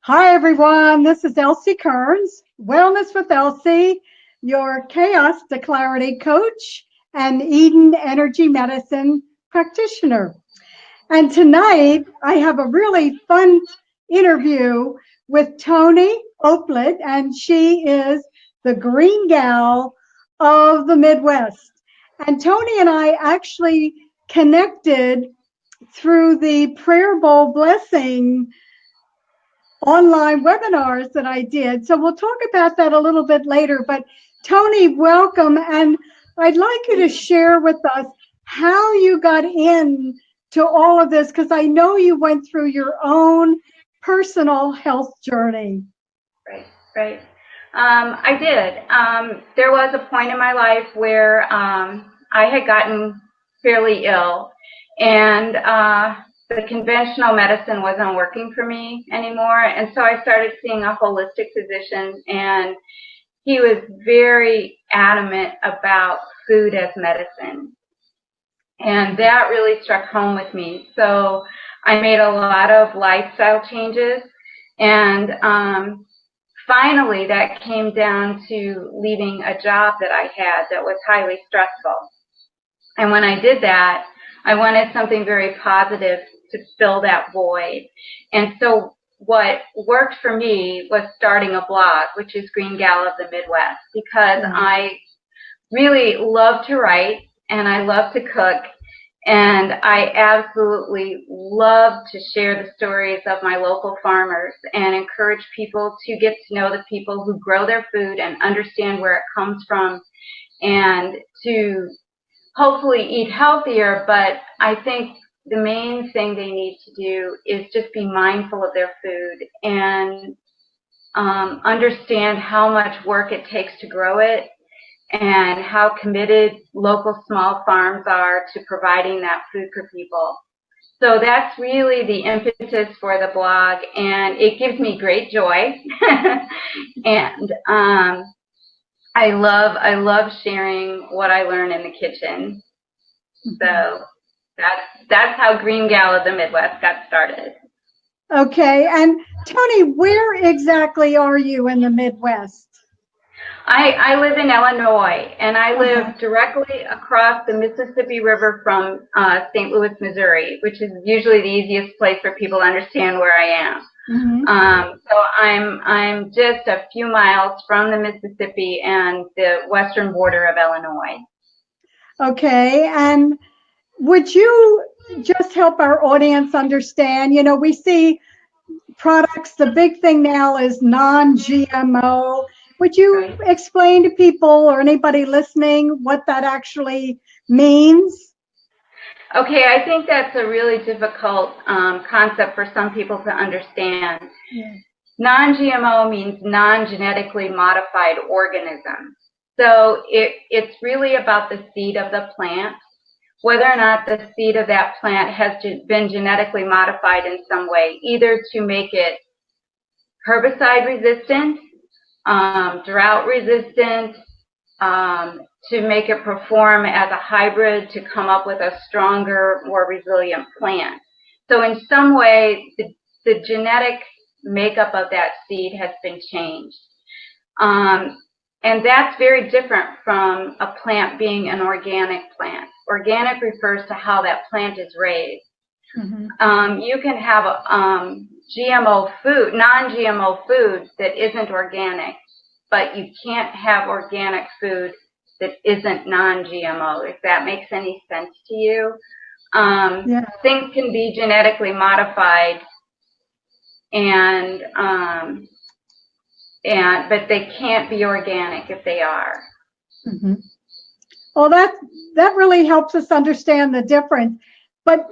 Hi, everyone. This is Elsie Kerns, Wellness with Elsie, your Chaos to Clarity coach and Eden Energy Medicine practitioner. And tonight, I have a really fun interview with Toni Oplt, and she is the green gal of the Midwest. And Toni and I actually connected through the Prayer Bowl Blessing online webinars that I did. So we'll talk about that a little bit later. But Toni, welcome. And I'd like you to share with us how you got in to all of this, because I know you went through your own personal health journey. Right. I did. There was a point in my life where I had gotten fairly ill, and the conventional medicine wasn't working for me anymore. And so I started seeing a holistic physician, and he was very adamant about food as medicine. And that really struck home with me. So I made a lot of lifestyle changes, and finally that came down to leaving a job that I had that was highly stressful. And when I did that, I wanted something very positive to fill that void. And so what worked for me was starting a blog, which is Green Gal of the Midwest, because I really love to write and I love to cook. And I absolutely love to share the stories of my local farmers and encourage people to get to know the people who grow their food and understand where it comes from, and to hopefully eat healthier. But I think the main thing they need to do is just be mindful of their food and understand how much work it takes to grow it, and how committed local small farms are to providing that food for people. So that's really the impetus for the blog, and it gives me great joy. And I love sharing what I learn in the kitchen. So that's how Green Gal of the Midwest got started. Okay, and Toni, where exactly are you in the Midwest? I live in Illinois, and I live directly across the Mississippi River from St. Louis, Missouri, which is usually the easiest place for people to understand where I am. So I'm just a few miles from the Mississippi and the western border of Illinois. Okay, and would you just help our audience understand, we see products, the big thing now is non-GMO. Would you explain to people or anybody listening what that actually means? Okay, I think that's a really difficult concept for some people to understand. Non-GMO means non-genetically modified organisms. So it's really about the seed of the plant, whether or not the seed of that plant has been genetically modified in some way, either to make it herbicide resistant, drought resistant, to make it perform as a hybrid to come up with a stronger, more resilient plant. So in some way, the genetic makeup of that seed has been changed. And that's very different from a plant being an organic plant. Organic refers to how that plant is raised. You can have GMO food, non-GMO food that isn't organic, but you can't have organic food that isn't non-GMO, if that makes any sense to you. Things can be genetically modified, but they can't be organic if they are. Well, that really helps us understand the difference. But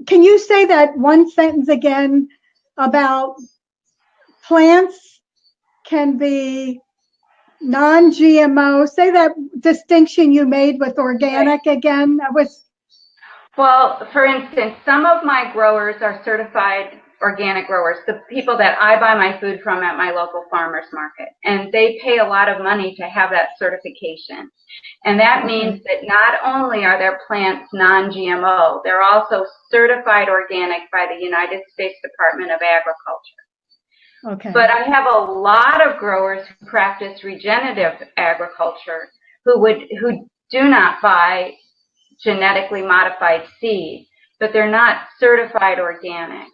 can you say that one sentence again about plants can be non-GMO? Say that distinction you made with organic again. Well, for instance, some of my growers are certified organic growers, the people that I buy my food from at my local farmers market, and they pay a lot of money to have that certification. And that means that not only are their plants non-GMO, they're also certified organic by the United States Department of Agriculture. Okay. But I have a lot of growers who practice regenerative agriculture who do not buy genetically modified seed, but they're not certified organic.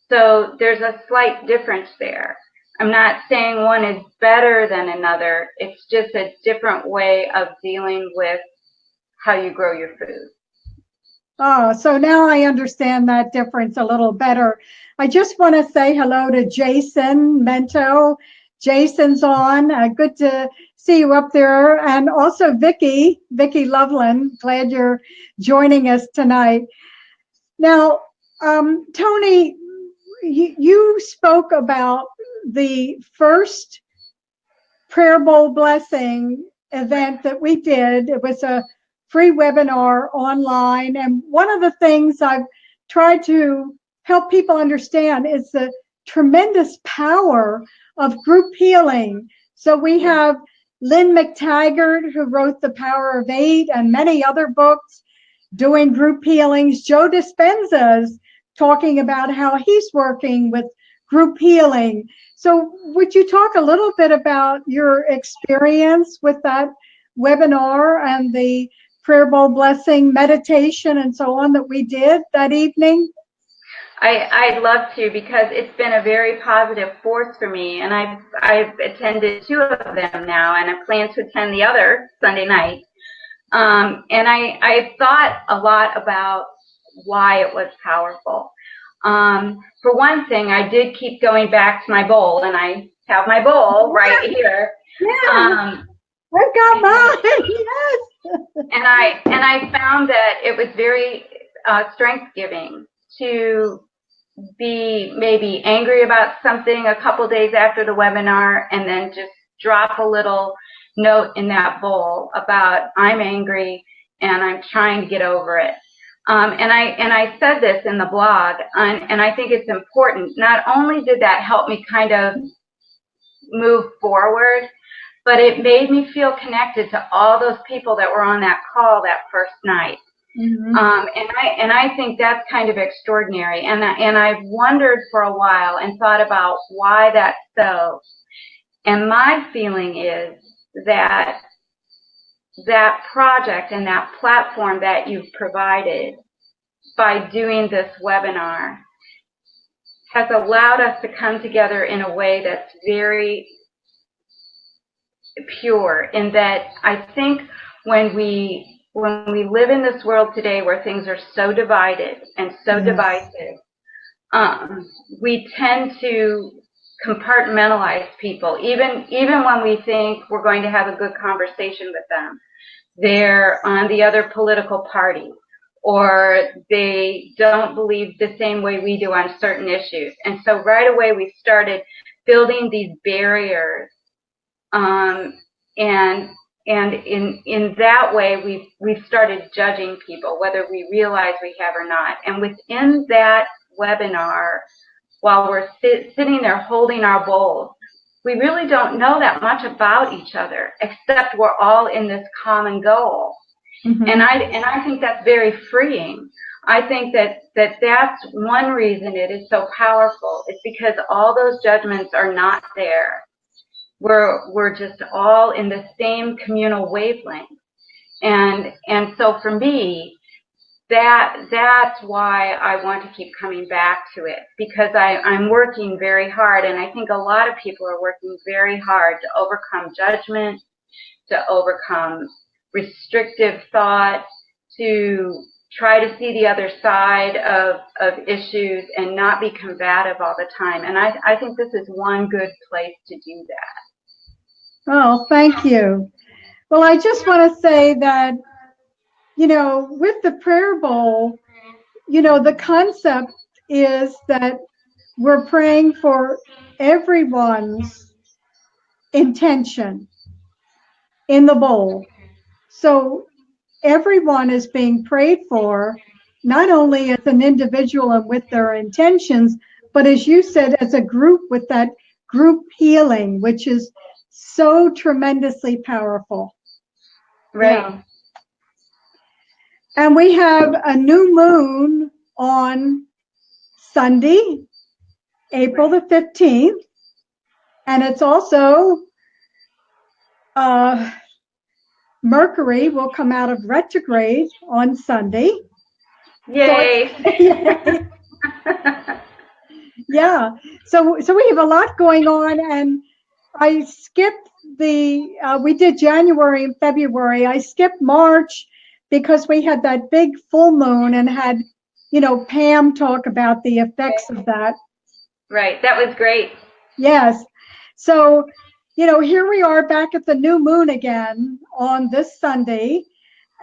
So there's a slight difference there. I'm not saying one is better than another. It's just a different way of dealing with how you grow your food. Oh, so now I understand that difference a little better. I just want to say hello to Jason Mento. Jason's on. Good to see you up there. And also Vicki Loveland. Glad you're joining us tonight. Now, Toni, you spoke about the first prayer bowl blessing event that we did. It was a free webinar online. And one of the things I've tried to help people understand is the tremendous power of group healing. So we have Lynn McTaggart, who wrote The Power of Eight and many other books doing group healings. Joe Dispenza's talking about how he's working with group healing. So would you talk a little bit about your experience with that webinar and the prayer bowl blessing meditation and so on that we did that evening? I'd love to, because it's been a very positive force for me, and I've attended 2 of them now, and I plan to attend the other Sunday night. And I thought a lot about why it was powerful. For one thing, I did keep going back to my bowl, and I have my bowl right here. Yeah, I've got mine. Yes. And I found that it was very strength giving to be maybe angry about something a couple days after the webinar, and then just drop a little note in that bowl about I'm angry and I'm trying to get over it. And I said this in the blog, and I think it's important. Not only did that help me kind of move forward, but it made me feel connected to all those people that were on that call that first night. Mm-hmm. And I think that's kind of extraordinary. And I've wondered for a while and thought about why that's so. And my feeling is that that project and that platform that you've provided by doing this webinar has allowed us to come together in a way that's very pure, in that I think when we live in this world today where things are so divided and so divisive, we tend to compartmentalize people. Even when we think we're going to have a good conversation with them, they're on the other political party, or they don't believe the same way we do on certain issues. And so right away we started building these barriers, and in that way we've started judging people, whether we realize we have or not. And within that webinar, while we're sitting there holding our bowls, we really don't know that much about each other, except we're all in this common goal. Mm-hmm. And I think that's very freeing. I think that's one reason it is so powerful. It's because all those judgments are not there. We're just all in the same communal wavelength. And so for me, that's why I want to keep coming back to it, because I'm working very hard, and I think a lot of people are working very hard to overcome judgment, to overcome restrictive thought, to try to see the other side of issues and not be combative all the time. And I think this is one good place to do that. Oh, thank you. Well, I just want to say that, with the prayer bowl, the concept is that we're praying for everyone's intention in the bowl. So everyone is being prayed for, not only as an individual and with their intentions, but as you said, as a group with that group healing, which is so tremendously powerful. Right. Yeah. And we have a new moon on Sunday, April the 15th. And it's also Mercury will come out of retrograde on Sunday. Yay! So yeah. So we have a lot going on, and I skipped we did January and February. I skipped March because we had that big full moon and had, Pam talk about the effects of that. Right. That was great. Yes. So, here we are back at the new moon again on this Sunday,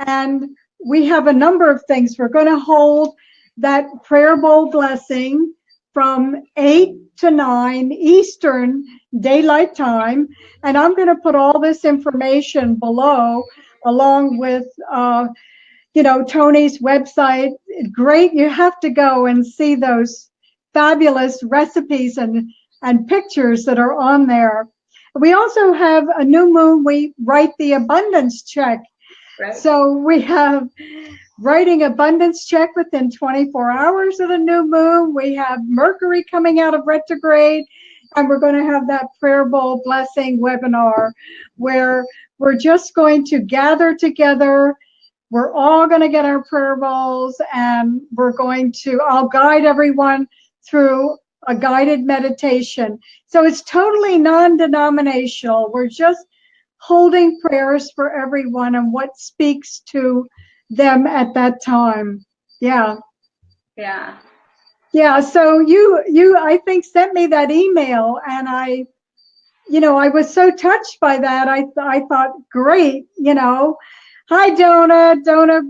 and we have a number of things. We're going to hold that prayer bowl blessing from 8 to 9 Eastern Daylight Time. And I'm going to put all this information below, along with, Toni's website. Great. You have to go and see those fabulous recipes and pictures that are on there. We also have a new moon. We write the abundance check. Right. So we have writing abundance check within 24 hours of the new moon. We have Mercury coming out of retrograde, and we're going to have that prayer bowl blessing webinar where we're just going to gather together. We're all going to get our prayer bowls, and I'll guide everyone through a guided meditation. So it's totally non-denominational. We're just holding prayers for everyone and what speaks to them at that time. Yeah. Yeah. Yeah. So you I think sent me that email, and I was so touched by that. I thought, great, Hi, Donna. Donna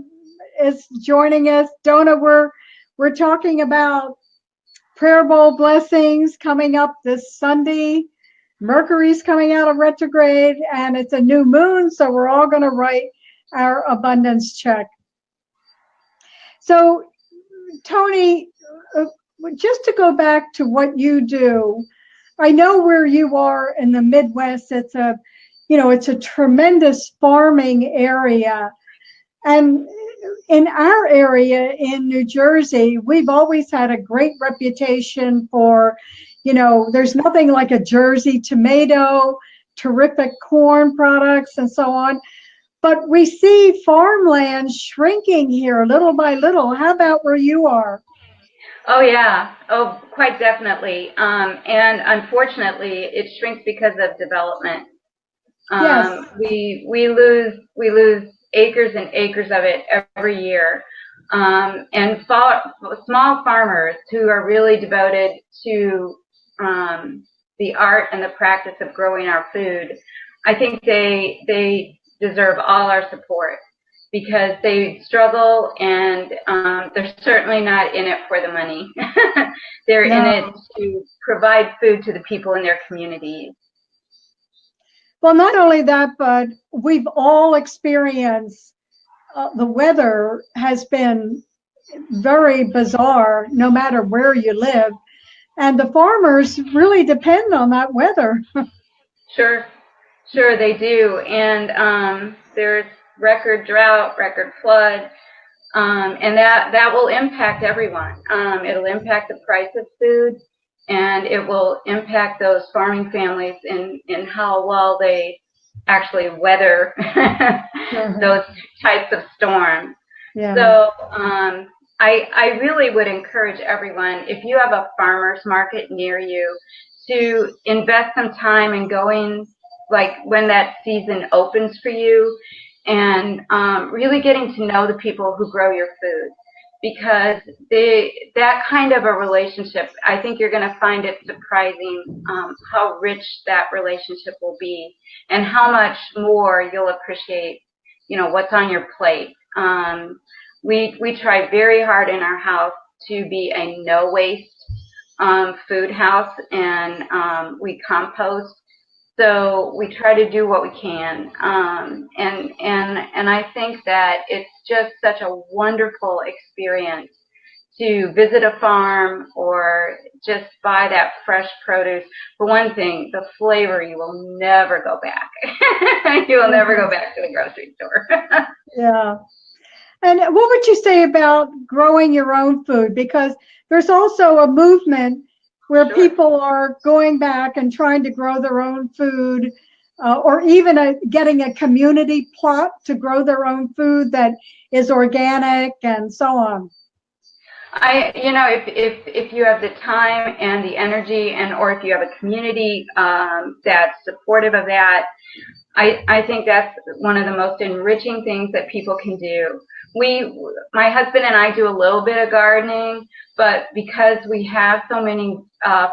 is joining us. Donna, we're talking about prayer bowl blessings coming up this Sunday. Mercury's coming out of retrograde, and it's a new moon, so we're all going to write our abundance check. So, Toni, just to go back to what you do, I know where you are in the Midwest. It's a tremendous farming area, and in our area in New Jersey, we've always had a great reputation for, there's nothing like a Jersey tomato, terrific corn products, and so on. But we see farmland shrinking here little by little. How about where you are? Oh yeah. Oh, quite definitely. And unfortunately, it shrinks because of development. Yes. We lose acres and acres of it every year. And small farmers who are really devoted to the art and the practice of growing our food, I think they deserve all our support, because they struggle, and they're certainly not in it for the money. They're in it to provide food to the people in their communities. Well, not only that, but we've all experienced the weather has been very bizarre no matter where you live. And the farmers really depend on that weather. Sure, they do. And there's record drought, record flood, and that will impact everyone. It'll impact the price of food, and it will impact those farming families in how well they actually weather those types of storms. Yeah. So I really would encourage everyone, if you have a farmer's market near you, to invest some time in going, like when that season opens for you, and really getting to know the people who grow your food. Because that kind of a relationship, I think you're going to find it surprising how rich that relationship will be, and how much more you'll appreciate, what's on your plate. We try very hard in our house to be a no waste food house, and we compost. So we try to do what we can, and I think that it's just such a wonderful experience to visit a farm or just buy that fresh produce. For one thing, the flavor, you will never go back. You will never go back to the grocery store. Yeah. And what would you say about growing your own food? Because there's also a movement where Sure. people are going back and trying to grow their own food, or even getting a community plot to grow their own food that is organic and so on. If you have the time and the energy, or if you have a community that's supportive of that, I think that's one of the most enriching things that people can do. My husband and I do a little bit of gardening, but because we have so many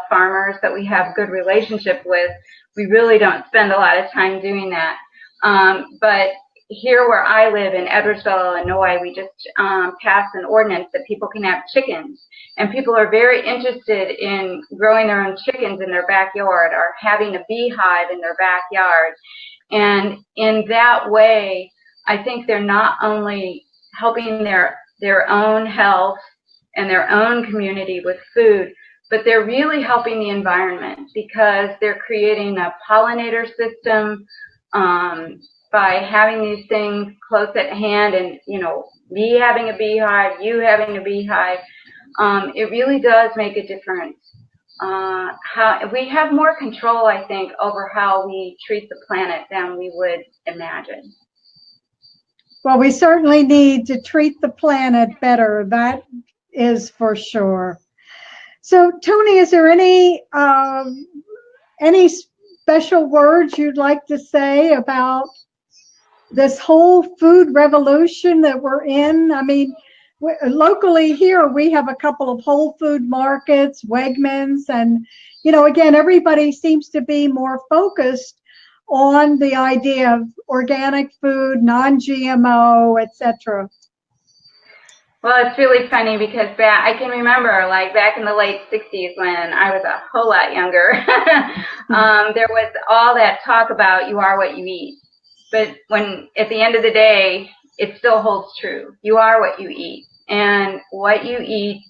farmers that we have good relationship with, we really don't spend a lot of time doing that. But here where I live in Edwardsville, Illinois, we just passed an ordinance that people can have chickens. And people are very interested in growing their own chickens in their backyard or having a beehive in their backyard. And in that way, I think they're not only helping their own health and their own community with food, but they're really helping the environment because they're creating a pollinator system by having these things close at hand, and me having a beehive, you having a beehive. It really does make a difference. How we have more control, I think, over how we treat the planet than we would imagine. Well, we certainly need to treat the planet better. That is for sure. So, Toni, is there any special words you'd like to say about this whole food revolution that we're in? I mean, locally here, we have a couple of Whole Food markets, Wegmans, and, again, everybody seems to be more focused on the idea of organic food, non-GMO, etc. Well, it's really funny because I can remember, like, back in the late 60s when I was a whole lot younger, there was all that talk about you are what you eat. But when, at the end of the day, it still holds true. You are what you eat. And what you eat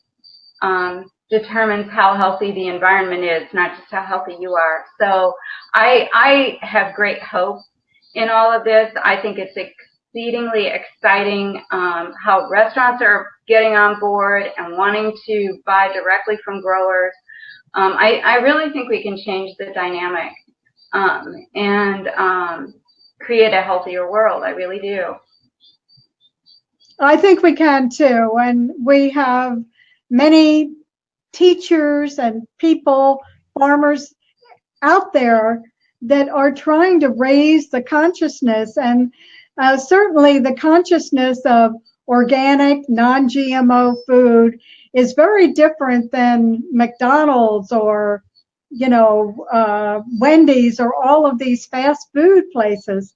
determines how healthy the environment is, not just how healthy you are. So I have great hope in all of this. I think it's exceedingly exciting how restaurants are getting on board and wanting to buy directly from growers. I really think we can change the dynamic and create a healthier world. I really do. I think we can too. And we have many teachers and people, farmers out there that are trying to raise the consciousness, and certainly the consciousness of organic, non-GMO food is very different than McDonald's or, Wendy's or all of these fast food places.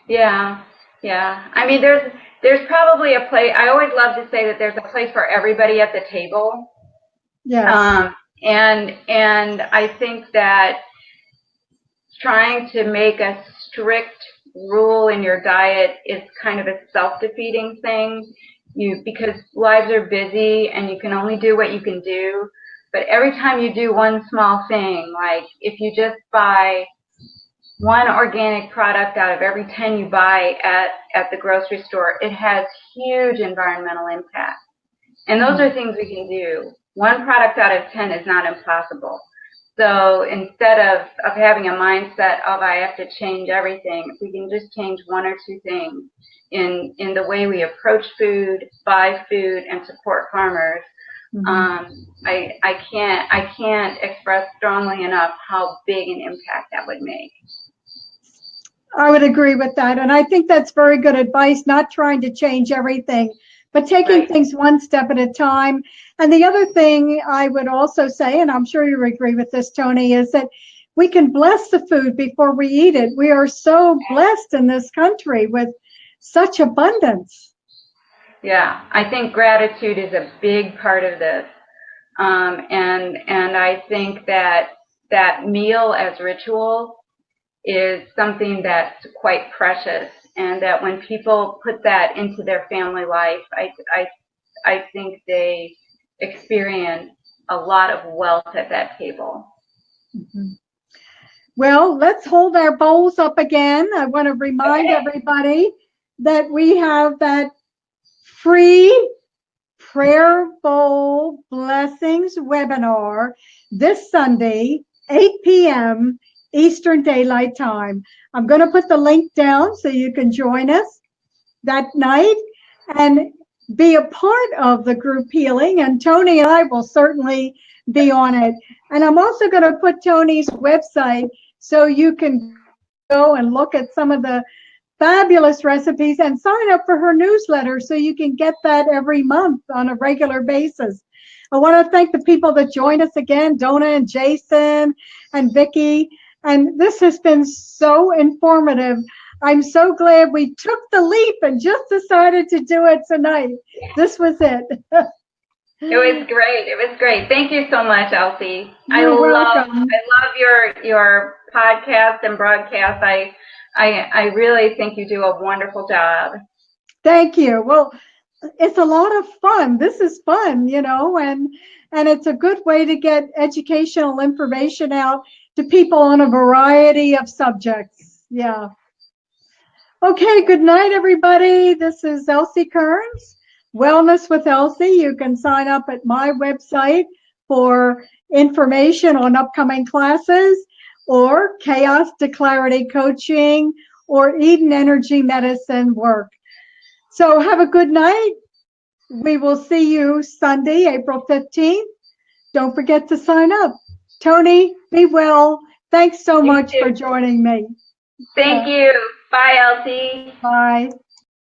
Yeah. I mean, there's probably a place. I always love to say that there's a place for everybody at the table. Yes. And I think that trying to make a strict rule in your diet is kind of a self-defeating thing. Because lives are busy and you can only do what you can do. But every time you do one small thing, like if you just buy one organic product out of every 10 you buy at the grocery store, it has huge environmental impact. And those are things we can do. One product out of 10 is not impossible. So instead of having a mindset of I have to change everything, if we can just change one or two things in the way we approach food, buy food, and support farmers, I can't express strongly enough how big an impact that would make. I would agree with that. And I think that's very good advice, not trying to change everything, but taking things one step at a time. And the other thing I would also say, and I'm sure you agree with this, Toni, is that we can bless the food before we eat it. We are so blessed in this country with such abundance. Yeah, I think gratitude is a big part of this. And I think that meal as ritual is something that's quite precious, and that when people put that into their family life, I think they experience a lot of wealth at that table. Well, let's hold our bowls up again. I want to remind everybody that we have that free Prayerful Blessings webinar this Sunday, 8 p.m. Eastern Daylight Time. I'm going to put the link down so you can join us that night and be a part of the group healing. And Toni and I will certainly be on it. And I'm also going to put Toni's website so you can go and look at some of the fabulous recipes and sign up for her newsletter so you can get that every month on a regular basis. I want to thank the people that joined us again, Donna and Jason and Vicki. And this has been so informative. I'm so glad we took the leap and just decided to do it tonight. This was it. It was great. It was great. Thank you so much, Elsie. You're welcome. I love your podcast and broadcast. I really think you do a wonderful job. Thank you. Well, it's a lot of fun. This is fun, and it's a good way to get educational information out to people on a variety of subjects. Yeah. Okay, good night, everybody. This is Elsie Kerns, Wellness with Elsie. You can sign up at my website for information on upcoming classes, or Chaos to Clarity Coaching, or Eden Energy Medicine work. So have a good night. We will see you Sunday, April 15th. Don't forget to sign up. Toni, be well. Thanks so much for joining me. Thank you. Bye, Elsie. Bye.